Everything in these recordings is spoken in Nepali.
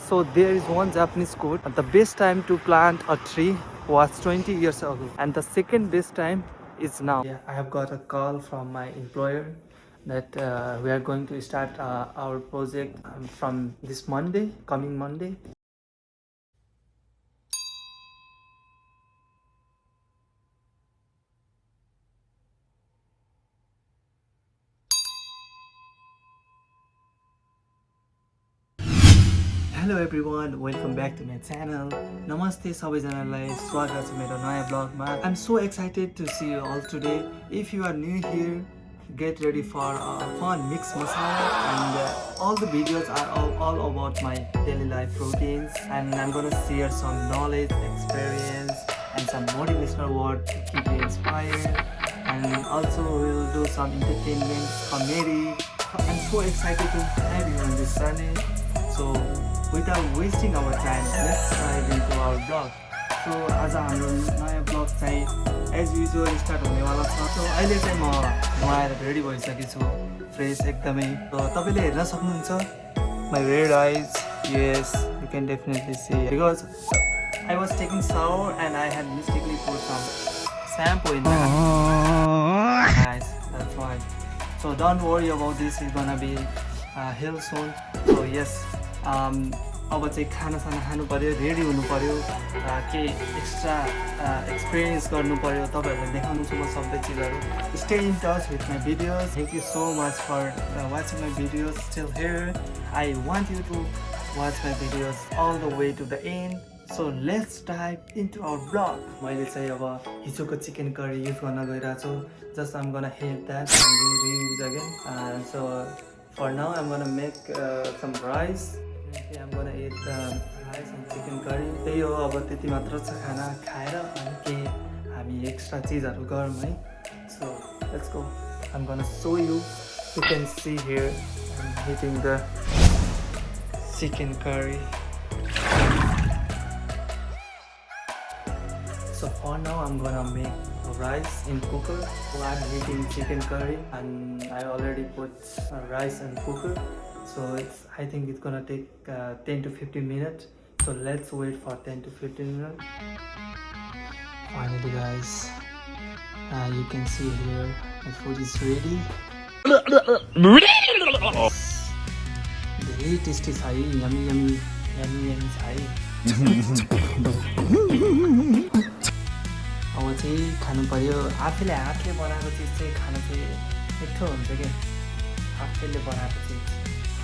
So there is one Japanese quote, the best time to plant a tree was 20 years ago and the second best time is now. Yeah, I have got a call from my employer that we are going to start our project from this Monday, coming Monday. Hello everyone, welcome back to my channel. Namaste सबैजनालाई स्वागत छ मेरो नयाँ ब्लगमा. I'm so excited to see you all today. If you are new here, get ready for a fun mix masala and all the videos are all about my daily life routines and I'm gonna share some knowledge, experience and some motivational words to keep you inspired and also we'll do some entertainment, comedy. I'm so excited to have you on this journey. So without wasting our time, let's dive into our vlog. So आज हाम्रो नयाँ ब्लग चाहिँ एज युजुअल स्टार्ट हुनेवाला छ. सो अहिले चाहिँ म आएर रेडी भइसकेको छु, फ्रेस एकदमै. So तपाईँले हेर्न सक्नुहुन्छ my red eyes. Yes, you can definitely see because I was taking shower and I had mistakenly put some shampoo in my eyes. That's why. So don't worry about this. It's gonna be healed soon. So yes. अब चाहिँ खानासाना खानु पऱ्यो, रेडी हुनु पऱ्यो, के एक्स्ट्रा एक्सपिरियन्स गर्नु पऱ्यो, तपाईँहरूलाई देखाउनु छु म सबै चिजहरू. Stay in touch with my videos. Thank you so much for watching my videos still here. I want you to watch my videos all the way to the end. So let's dive into our blog. मैले चाहिँ अब हिजोको चिकन करी युज गर्न गइरहेको छु. Just I'm gonna heat that and reuse again. So for now I'm gonna make some rice. I'm gonna eat rice and chicken curry. त्यही हो, अब त्यति मात्र छ खाना खाएर अनि केही हामी एक्स्ट्रा चिजहरू गरौँ है. So let's go. I'm gonna show you. You can see here I'm eating the chicken curry. So for now I'm gonna make rice in cooker. So I'm eating chicken curry and I already put rice in cooker. So I think it's gonna take 10 to 15 minutes. So let's wait for 10 to 15 minutes. Finally guys, you can see here my food is ready. Very tasty chai, yummy chai. अब चाहिँ खानु पर्यो. आफैले हातले बनाएको चिज चाहिँ खानु चाहिँ मिठो हुन्छ क्या, आफैले बनाएको चिज.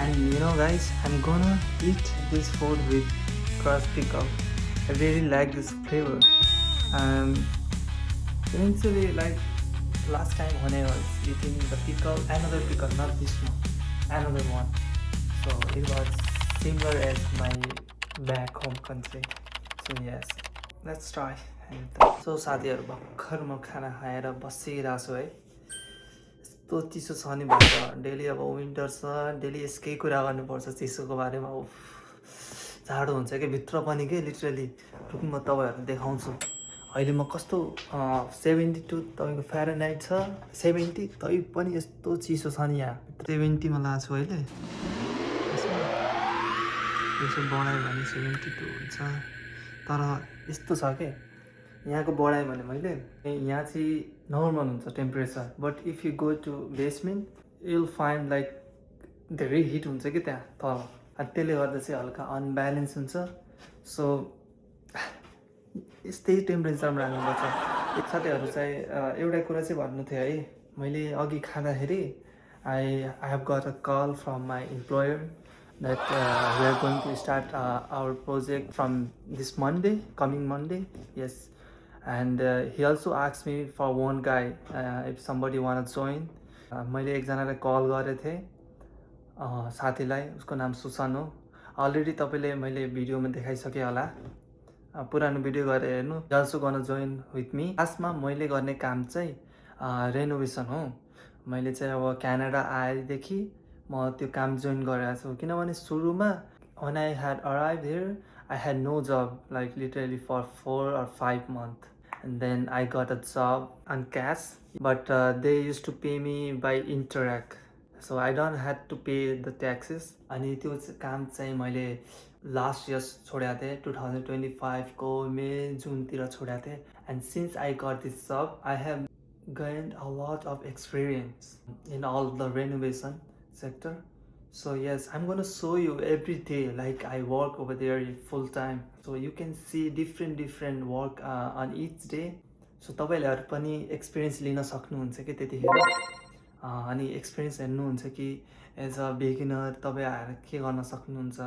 And you know guys, I'm gonna eat this food with crushed pickle. I really like this flavor. Eventually, like last time when I was eating the pickle, another pickle, not this one, another one. So it was similar as my back home country. So yes, let's try. So साथीहरु, भर्खर म खाना खाएर बसिरहेको छु है. यस्तो चिसो छ नि भन्छ. डेली अब विन्टर छ, डेली यसकै कुरा गर्नुपर्छ चिसोको बारेमा. जाडो हुन्छ क्या भित्र पनि के लिटरली. रुक म तपाईँहरूलाई देखाउँछु अहिले म कस्तो 72 तपाईँको फ्यारेनहाइट छ, 70 तै पनि यस्तो चिसो छ नि. यहाँ 70 मा लाएको छु अहिले. यसो बढायो भने 72 हुन्छ, तर यस्तो छ के यहाँको बढाएँ भने मैले यहाँ चाहिँ नर्मल हुन्छ temperature. But if you go to basement you will find like धेरै हिट हुन्छ कि त्यहाँ तल. अनि त्यसले गर्दा चाहिँ हल्का अनब्यालेन्स हुन्छ. सो यस्तै टेम्परेचरमा राख्नुपर्छ. साथीहरू चाहिँ एउटा कुरा चाहिँ भन्नु थियो है, मैले अघि खाँदाखेरि I have got a call from my employer that we are going to start our project from this Monday, coming Monday. Yes, and he also asked me for one guy if somebody wanna join. मैले एकजनालाई कल गरेको थिएँ, साथीलाई. उसको नाम सुसन हो. अलरेडी तपाईँले मैले भिडियोमा देखाइसकेँ होला, पुरानो भिडियो गएर हेर्नु. अल्सो गर्न जोइन विथ मी. खासमा मैले गर्ने काम चाहिँ रेनोभेसन हो. मैले चाहिँ अब क्यानाडा आएदेखि म त्यो काम जोइन गरेको छु. किनभने सुरुमा when I had arrived here I had no job, like literally for 4 or 5 months, and then I got a job on cash, but they used to pay me by Interact, so I don't had to pay the taxes. अनि त्यो काम चाहिँ मैले लास्ट इयर छोडेको थिएँ 2025 को मे जुनतिर छोडेको थिएँ and since I got this job I have gained a lot of experience in all the renovation sector. So yes, I'm gonna show you every day like I work over there full time, so you can see different work on each day. So तपाईहरुले पनि एक्सपिरियन्स लिन सक्नुहुन्छ कि त्यतिखेर अनि एक्सपिरियन्स हेर्नुहुन्छ कि एज अ बिगिनर तपाईं आएर के गर्न सक्नुहुन्छ,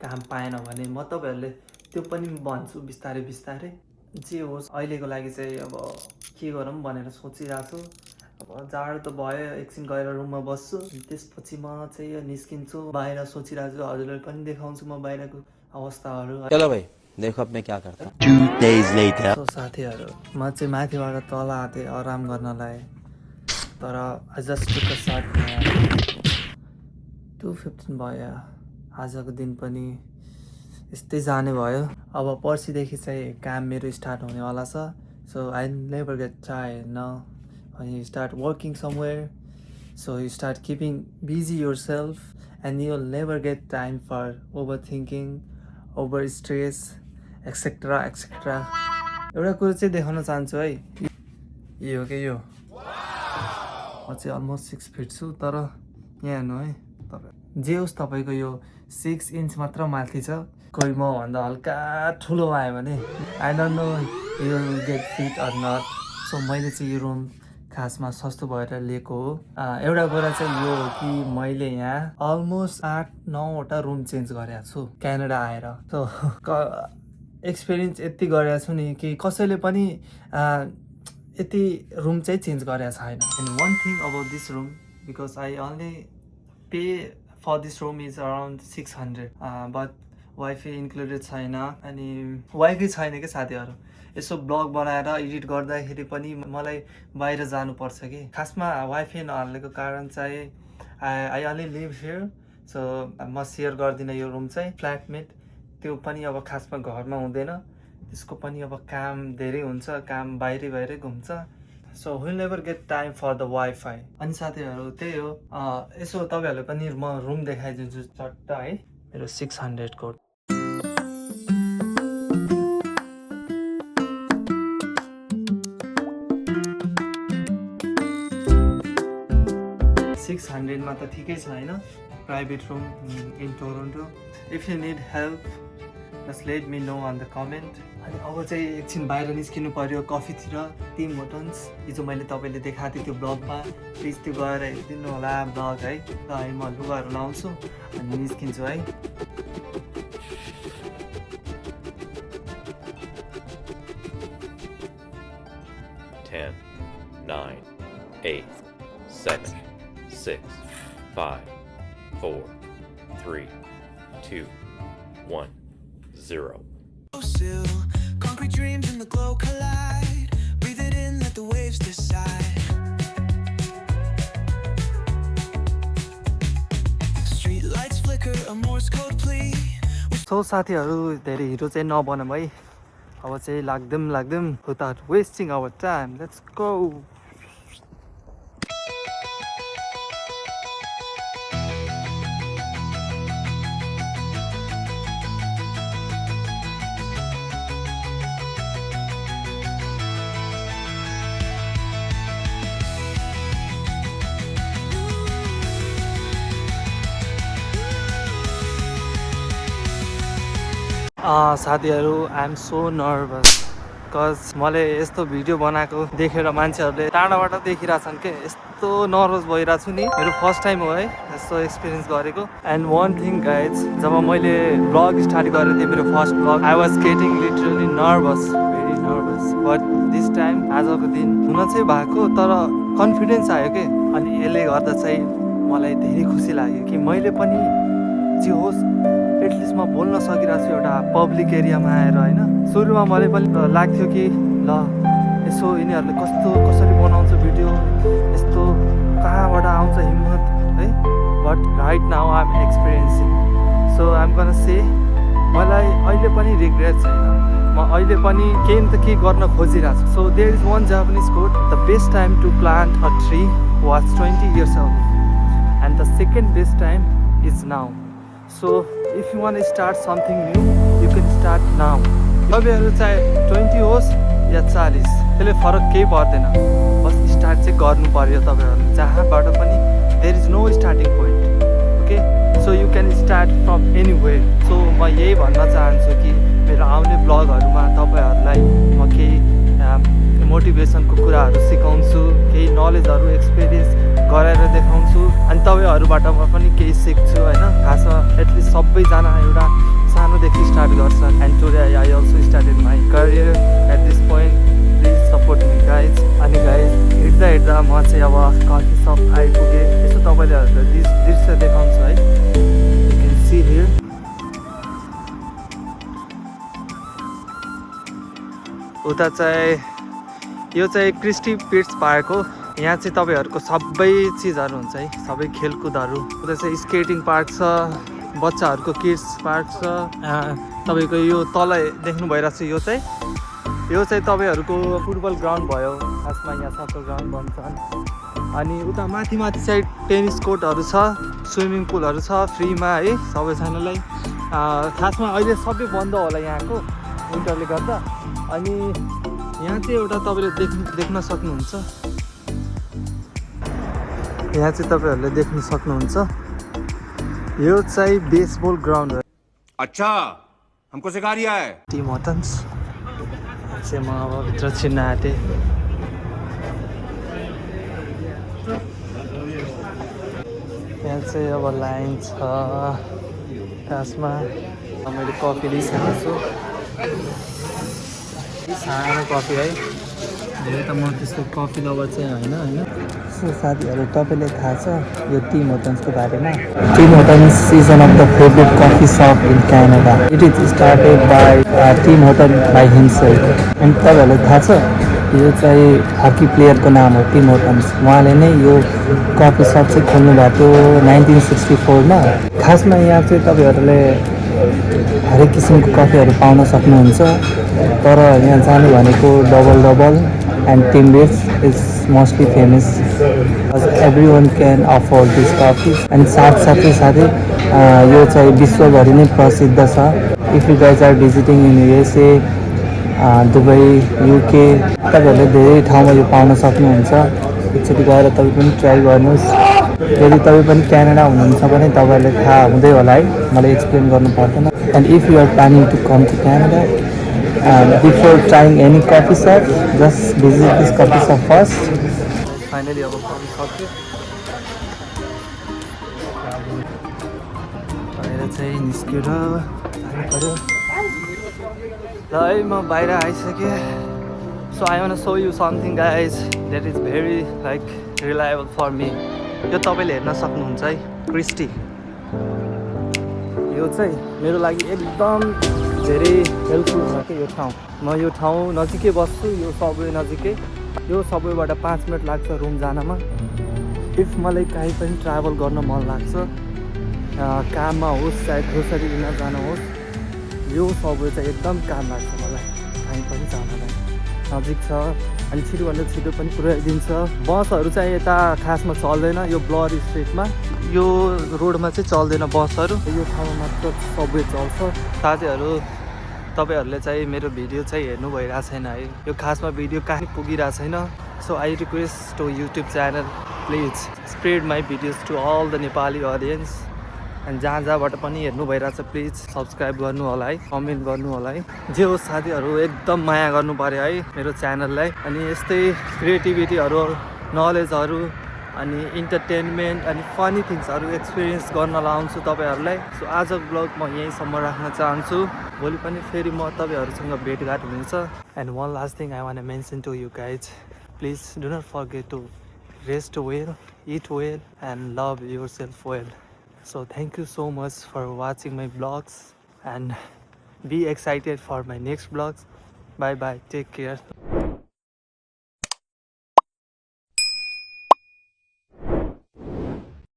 काम पाएन भने म तपाईहरुले त्यो पनि भन्छु बिस्तारै बिस्तारै। जे होस् अहिलेको लागि चाहिँ अब के गरौँ भनेर सोचिरहेको छु। अब जाडो त भयो, एकछिन गएर रुममा बस्छु, त्यसपछि म चाहिँ निस्किन्छु बाहिर। सोचिरहेको छु हजुरलाई पनि देखाउँछु म बाहिरको अवस्थाहरू। चलो भाई देखो अब मैं क्या करता हूँ। 2 days later. सो साथीहरू म चाहिँ माथिबाट तल आएँ आराम गर्नलाई, तर I just took a short 2:15 भयो। आजको दिन पनि यस्तै जाने भयो। अब पर्सिदेखि चाहिँ काम मेरो स्टार्ट हुनेवाला छ। So I never get tired now when you start working somewhere, so you start keeping busy yourself and you'll never get time for overthinking, over stress, etc etc. एउटा कुरो चाहिँ देखाउन चाहन्छु है, यो हो कि यो म चाहिँ अलमोस्ट 6 फिट छु, तर यहाँ हेर्नु है तपाईँ, जे होस् तपाईँको यो 6 इन्च मात्र माथि छ। कोही म भन्दा हल्का ठुलो आयो भने I don't know you will get fit or not. सो मैले चाहिँ यो रुम खासमा सस्तो भएर लिएको हो। एउटा कुरा चाहिँ यो हो कि मैले यहाँ अलमोस्ट 8-9वटा रुम चेन्ज गरेको छु क्यानाडा आएर। सो एक्सपिरियन्स यति गरेको छु नि कि कसैले पनि यति रुम चाहिँ चेन्ज गरेको छैन। And one thing about this room, because I only pay for this room is around 600, but wifi included छैन। अनि वाइफाई छैन कि साथीहरू, यसो ब्लग बनाएर एडिट गर्दाखेरि पनि मलाई बाहिर जानुपर्छ कि। खासमा वाइफाई नहाल्नेको कारण चाहिँ I only live here. So म सेयर गर्दिनँ यो रुम चाहिँ, फ्ल्याटमेट त्यो पनि अब खासमा घरमा हुँदैन, त्यसको पनि अब काम धेरै हुन्छ, काम बाहिरै घुम्छ। So will never get time for the wifi. अनि साथीहरू त्यही हो, यसो तपाईँहरूले पनि म रुम देखाइदिन्छु चट्ट है, मेरो 600 को। $600 त ठिकै छ होइन, private room in Toronto. If you need help just let me know on the comment. अनि अब चाहिँ एकछिन बाहिर निस्किनु पर्यो कफीतिर, टिम होटन्स। हिजो मैले तपाईँले देखाएको थिएँ त्यो ब्लगमा, प्लिज त्यो गएर हेरिदिनु होला ब्लग है। ल है म लुगाहरू लाउँछु अनि निस्किन्छु है। 10, 9, 8, 7, 6, 5, 4, 3, 2, 1, 0. Concrete dreams in the glow collide. Breathe it in, let the waves decide. Street lights flicker, a Morse code plea. So साथीहरू धेरै हिरो चाहिँ नबनौँ है। अब चाहिँ लाग्दैम without wasting our time, let's go. साथीहरू I am so nervous, because मैले यस्तो भिडियो बनाएको देखेर मान्छेहरूले टाढाबाट देखिरहेछन् के, यस्तो नर्भस भइरहेको छु नि। मेरो फर्स्ट टाइम हो है यस्तो एक्सपिरियन्स गरेको। एन्ड वान थिङ गाइज, जब मैले ब्लग स्टार्ट गरेको थिएँ मेरो first blog, I was getting literally nervous, very nervous. But this time आजको दिन हुन चाहिँ भएको, तर कन्फिडेन्स आयो के। अनि यसले गर्दा चाहिँ मलाई धेरै खुसी लाग्यो कि मैले पनि जे होस् एटलिस्ट म बोल्न सकिरहेको छु एउटा पब्लिक एरियामा आएर होइन। सुरुमा मलाई पनि लाग्थ्यो कि ल यसो यिनीहरूले कसरी बनाउँछ भिडियो, यस्तो कहाँबाट आउँछ हिम्मत है। But right now I am experiencing, so I am gonna say मलाई अहिले पनि रिग्रेट छैन, म अहिले पनि केही न त केही गर्न खोजिरहेको छु। So there is one Japanese quote, the best time to plant a tree was 20 years ago and the second best time is now. So if you one start something new you can start now. तपाईँहरू चाहे 20 होस् या 40, त्यसले फरक केही पर्दैन, बस स्टार्ट चाहिँ गर्नु पर्यो। तपाईँहरू जहाँबाट पनि there is no starting point, okay? So you can start from anywhere. So म यही भन्न चाहन्छु कि मेरो आउने ब्लगहरूमा तपाईँहरूलाई म केही मोटिभेसनको कुराहरू सिकाउँछु, केही नलेजहरू एक्सपिरियन्स गराएर देखाउँछु, अनि तपाईँहरूबाट म पनि केही सिक्छु होइन। खासमा एटलिस्ट सबैजना एउटा सानोदेखि स्टार्ट गर्छन्। And today I also started my career at this point. Please support me guys. अनि गाइज हिँड्दा हिँड्दा म चाहिँ अब कफी सप आइपुगेँ। यसो तपाईँले दृश्य देखाउँछु है। You can see here. उता चाहिँ यो चाहिँ क्रिस्टी पिट्स पार्क हो। यहाँ चाहिँ तपाईँहरूको सबै चिजहरू हुन्छ है, सबै खेलकुदहरू। उता चाहिँ स्केटिङ पार्क छ, बच्चाहरूको किड्स पार्क छ। तपाईँको यो तल देख्नु भइरहेको छ यो चाहिँ तपाईँहरूको फुटबल ग्राउन्ड भयो। खासमा यहाँ सकर ग्राउन्ड भन्छन्। अनि उता माथि चाहिँ टेनिस कोर्टहरू छ, स्विमिङ पुलहरू छ फ्रीमा है सबैजनालाई। खासमा अहिले सबै बन्द होला यहाँको विन्टरले गर्दा। अनि यहाँ चाहिँ एउटा तपाईँले देख्न सक्नुहुन्छ, यहाँ चाहिँ तपाईँहरूले देख्न सक्नुहुन्छ यो चाहिँ बेसबल ग्राउन्ड हो। अच्छा हमको सिखा रिया है। टिम हटन्स चाहिँ म अब भित्र छिर्न आँटेँ। यहाँ चाहिँ अब लाइन छ खासमा। मैले कफी लिइसकेको छु, सानो कफी है। धेरै त म त्यस्तो कफी लभर चाहिँ होइन। सो साथीहरू तपाईँलाई थाहा छ यो टिम होटन्सको बारेमा? Tim Hortons is one of the favourite coffee shop in Canada. It is started by Tim Horton by himself. And तपाईँहरूलाई थाहा छ यो चाहिँ हकी प्लेयरको नाम हो टिम होटन्स। उहाँले नै यो कफी सप चाहिँ खोल्नु भएको 1964मा। खासमा यहाँ चाहिँ तपाईँहरूले हरेक किसिमको कफीहरू पाउन सक्नुहुन्छ, तर यहाँ जानु भनेको double and Tim base is mostly famous as every one can afford this coffee. And साथै यो चाहिँ विश्वभरि नै प्रसिद्ध छ। If you guys are visiting in USA, Dubai, UK, तपाईँहरूले धेरै ठाउँमा यो पाउन सक्नुहुन्छ। एकचोटि गएर तपाईँ पनि ट्राई गर्नुहोस्। यदि तपाईँ पनि क्यानाडा हुनुहुन्छ भने तपाईँहरूले थाहा हुँदै होला है, मलाई एक्सप्लेन गर्नु पर्दैन। And if you are planning to come to Canada, before trying any coffee shop just visit this coffee shop first. Finally अब कफी सक्यो, बाहिर चाहिँ निस्केर जानु पऱ्यो। ल है म बाहिर आइसकेँ। So I want show you something guys that is very like reliable for me. यो तपाईँले हेर्न सक्नुहुन्छ है, क्रिस्टी। यो चाहिँ मेरो लागि एकदम धेरै हेल्पफुल छ कि यो ठाउँ। म यो ठाउँ नजिकै बस्छु, यो सबवे नजिकै। यो सबवेबाट 5 मिनट लाग्छ रुम जानमा। इफ मलाई काहीँ पनि ट्राभल गर्न मन लाग्छ, काममा होस् चाहे ग्रोसरी लिन जानु होस्, यो सबवे चाहिँ एकदम काम लाग्छ मलाई काहीँ पनि जानलाई। नजिक छ अनि छिटोभन्दा छिटो पनि पुऱ्याइदिन्छ। बसहरू चाहिँ यता खासमा चल्दैन, यो ब्लर स्ट्रिटमा यो रोडमा चाहिँ चल्दैन बसहरू। यो ठाउँमा मात्र सबवे चल्छ। साथीहरू तपाईँहरूले चाहिँ मेरो भिडियो चाहिँ हेर्नु भइरहेको छैन है, यो खासमा भिडियो कहीँ पुगिरहेको छैन। So I request to YouTube channel please spread my videos to all the Nepali audience. अनि जहाँबाट पनि हेर्नु भइरहेछ प्लिज सब्सक्राइब गर्नु होला है, कमेन्ट गर्नु होला है। जे होस् साथीहरू एकदम माया गर्नु पऱ्यो है मेरो च्यानललाई। अनि यस्तै क्रिएटिभिटीहरू, नलेजहरू अनि इन्टरटेनमेन्ट अनि फनी थिङ्सहरू एक्सपिरियन्स गर्न लाउँछु तपाईँहरूलाई। सो आजको ब्लग म यहीँसम्म राख्न चाहन्छु। भोलि पनि फेरि म तपाईँहरूसँग भेटघाट हुनेछ। And one last thing I want mention to you guys, please do not forget to rest well, eat well and love yourself well. So thank you so much for watching my vlogs and be excited for my next vlogs. Bye bye, take care.